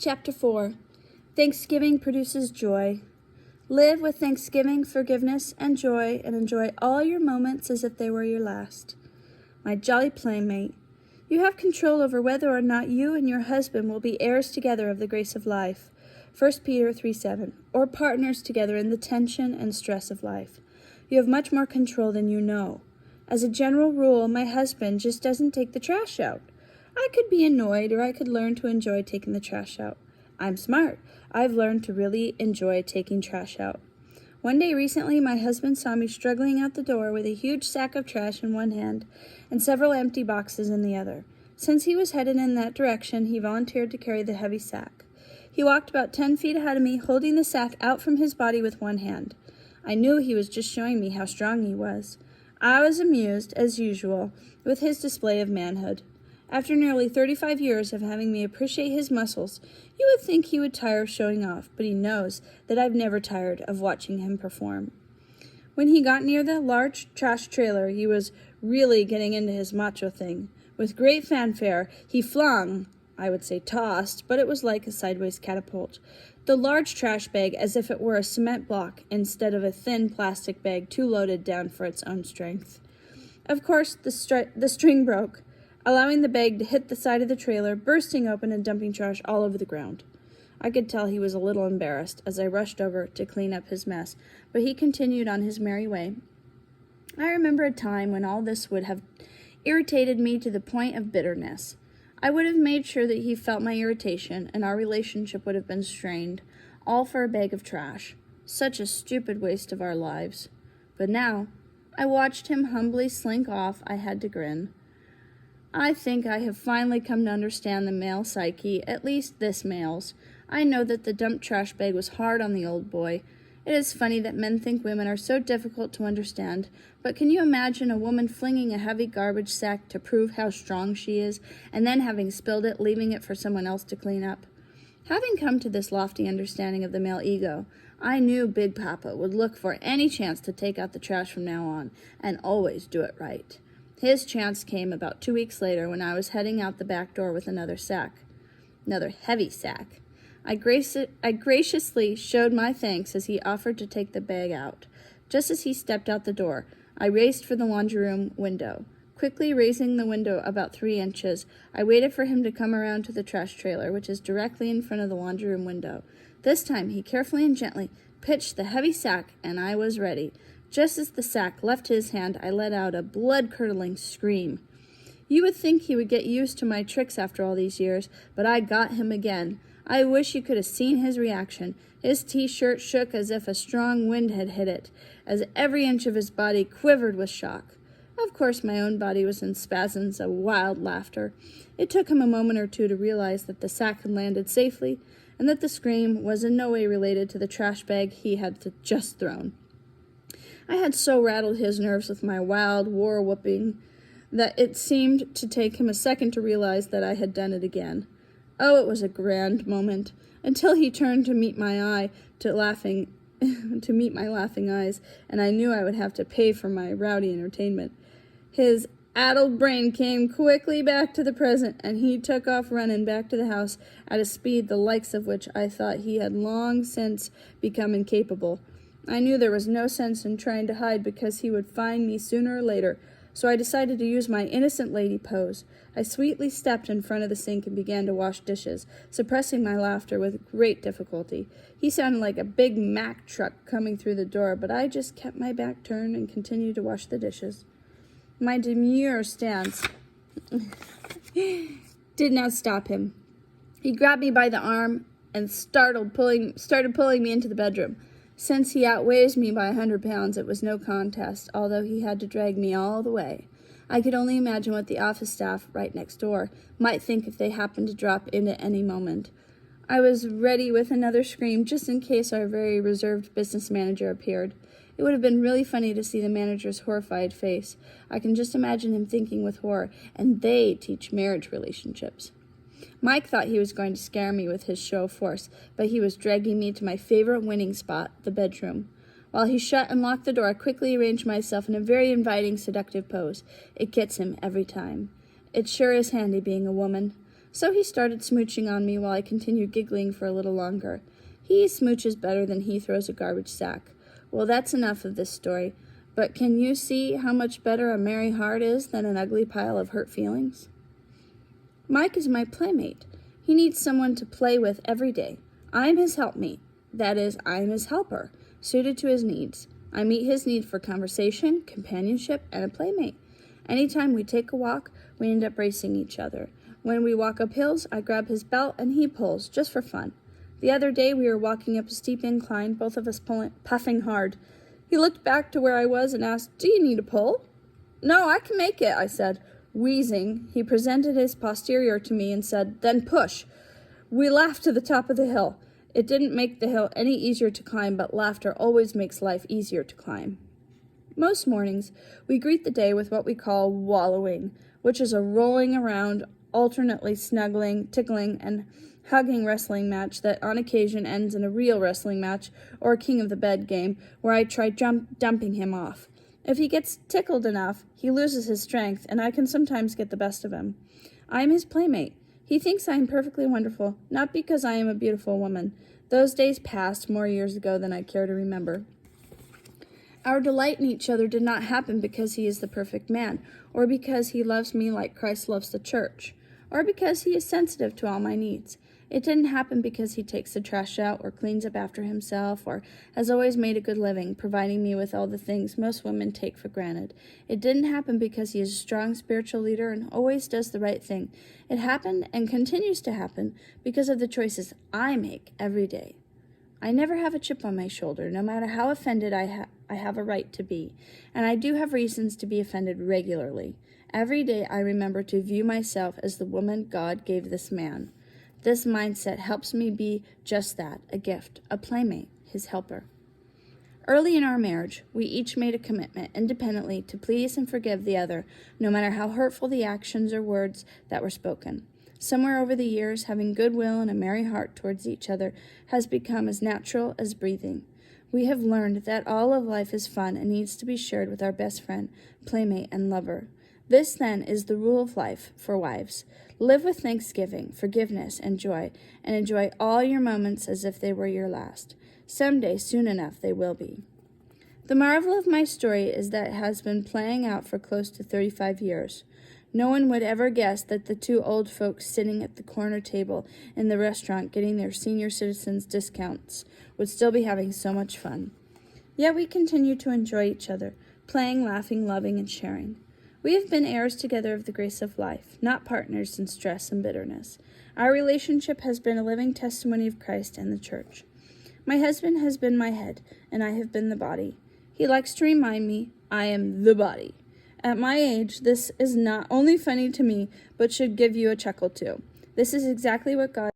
Chapter 4. Thanksgiving produces joy. Live with thanksgiving, forgiveness, and joy, and enjoy all your moments as if they were your last. My jolly playmate, you have control over whether or not you and your husband will be heirs together of the grace of life, 1 Peter 3:7, or partners together in the tension and stress of life. You have much more control than you know. As a general rule, my husband just doesn't take the trash out. I could be annoyed, or I could learn to enjoy taking the trash out. I'm smart. I've learned to really enjoy taking trash out. One day recently, my husband saw me struggling out the door with a huge sack of trash in one hand and several empty boxes in the other. Since he was headed in that direction, he volunteered to carry the heavy sack. He walked about 10 feet ahead of me, holding the sack out from his body with one hand. I knew he was just showing me how strong he was. I was amused, as usual, with his display of manhood. After nearly 35 years of having me appreciate his muscles, you would think he would tire of showing off, but he knows that I've never tired of watching him perform. When he got near the large trash trailer, he was really getting into his macho thing. With great fanfare, he flung, I would say tossed, but it was like a sideways catapult, the large trash bag as if it were a cement block instead of a thin plastic bag too loaded down for its own strength. Of course, the string broke, allowing the bag to hit the side of the trailer, bursting open and dumping trash all over the ground. I could tell he was a little embarrassed as I rushed over to clean up his mess, but he continued on his merry way. I remember a time when all this would have irritated me to the point of bitterness. I would have made sure that he felt my irritation, and our relationship would have been strained, all for a bag of trash. Such a stupid waste of our lives. But now, I watched him humbly slink off. I had to grin. I think I have finally come to understand the male psyche, at least this male's. I know that the dumped trash bag was hard on the old boy. It is funny that men think women are so difficult to understand, but can you imagine a woman flinging a heavy garbage sack to prove how strong she is, and then having spilled it, leaving it for someone else to clean up? Having come to this lofty understanding of the male ego, I knew Big Papa would look for any chance to take out the trash from now on, and always do it right. His chance came about 2 weeks later when I was heading out the back door with another heavy sack. I graciously showed my thanks as he offered to take the bag out. Just as he stepped out the door, I raced for the laundry room window. Quickly raising the window about 3 inches, I waited for him to come around to the trash trailer, which is directly in front of the laundry room window. This time he carefully and gently pitched the heavy sack, and I was ready. Just as the sack left his hand, I let out a blood-curdling scream. You would think he would get used to my tricks after all these years, but I got him again. I wish you could have seen his reaction. His T-shirt shook as if a strong wind had hit it, as every inch of his body quivered with shock. Of course, my own body was in spasms of wild laughter. It took him a moment or two to realize that the sack had landed safely, and that the scream was in no way related to the trash bag he had just thrown. I had so rattled his nerves with my wild war whooping that it seemed to take him a second to realize that I had done it again. Oh, it was a grand moment, until he turned to meet my laughing eyes, and I knew I would have to pay for my rowdy entertainment. His addled brain came quickly back to the present, and he took off running back to the house at a speed the likes of which I thought he had long since become incapable. I knew there was no sense in trying to hide because he would find me sooner or later, so I decided to use my innocent lady pose. I sweetly stepped in front of the sink and began to wash dishes, suppressing my laughter with great difficulty. He sounded like a big Mack truck coming through the door, but I just kept my back turned and continued to wash the dishes. My demure stance did not stop him. He grabbed me by the arm and started pulling me into the bedroom. Since he outweighs me by 100 pounds, it was no contest, although he had to drag me all the way. I could only imagine what the office staff, right next door, might think if they happened to drop in at any moment. I was ready with another scream, just in case our very reserved business manager appeared. It would have been really funny to see the manager's horrified face. I can just imagine him thinking with horror, and they teach marriage relationships. Mike thought he was going to scare me with his show of force, but he was dragging me to my favorite winning spot, the bedroom. While he shut and locked the door, I quickly arranged myself in a very inviting, seductive pose. It gets him every time. It sure is handy being a woman. So he started smooching on me while I continued giggling for a little longer. He smooches better than he throws a garbage sack. Well, that's enough of this story. But can you see how much better a merry heart is than an ugly pile of hurt feelings? Mike is my playmate. He needs someone to play with every day. I'm his helpmeet. That is, I'm his helper, suited to his needs. I meet his need for conversation, companionship, and a playmate. Anytime we take a walk, we end up racing each other. When we walk up hills, I grab his belt and he pulls, just for fun. The other day we were walking up a steep incline, both of us puffing hard. He looked back to where I was and asked, "Do you need a pull?" "No, I can make it," I said. Wheezing, he presented his posterior to me and said, "Then push." We laughed to the top of the hill. It didn't make the hill any easier to climb, but laughter always makes life easier to climb. Most mornings, we greet the day with what we call wallowing, which is a rolling around, alternately snuggling, tickling, and hugging wrestling match that on occasion ends in a real wrestling match or a king of the bed game where I try dumping him off. If he gets tickled enough, he loses his strength, and I can sometimes get the best of him. I am his playmate. He thinks I am perfectly wonderful, not because I am a beautiful woman. Those days passed more years ago than I care to remember. Our delight in each other did not happen because he is the perfect man, or because he loves me like Christ loves the church, or because he is sensitive to all my needs. It didn't happen because he takes the trash out or cleans up after himself or has always made a good living, providing me with all the things most women take for granted. It didn't happen because he is a strong spiritual leader and always does the right thing. It happened and continues to happen because of the choices I make every day. I never have a chip on my shoulder, no matter how offended I have a right to be, and I do have reasons to be offended regularly. Every day I remember to view myself as the woman God gave this man. This mindset helps me be just that, a gift, a playmate, his helper. Early in our marriage, we each made a commitment independently to please and forgive the other, no matter how hurtful the actions or words that were spoken. Somewhere over the years, having goodwill and a merry heart towards each other has become as natural as breathing. We have learned that all of life is fun and needs to be shared with our best friend, playmate, and lover. This, then, is the rule of life for wives. Live with thanksgiving, forgiveness, and joy, and enjoy all your moments as if they were your last. Someday, soon enough, they will be. The marvel of my story is that it has been playing out for close to 35 years. No one would ever guess that the two old folks sitting at the corner table in the restaurant getting their senior citizens discounts would still be having so much fun. Yet we continue to enjoy each other, playing, laughing, loving, and sharing. We have been heirs together of the grace of life, not partners in stress and bitterness. Our relationship has been a living testimony of Christ and the church. My husband has been my head, and I have been the body. He likes to remind me I am the body. At my age, this is not only funny to me, but should give you a chuckle too. This is exactly what God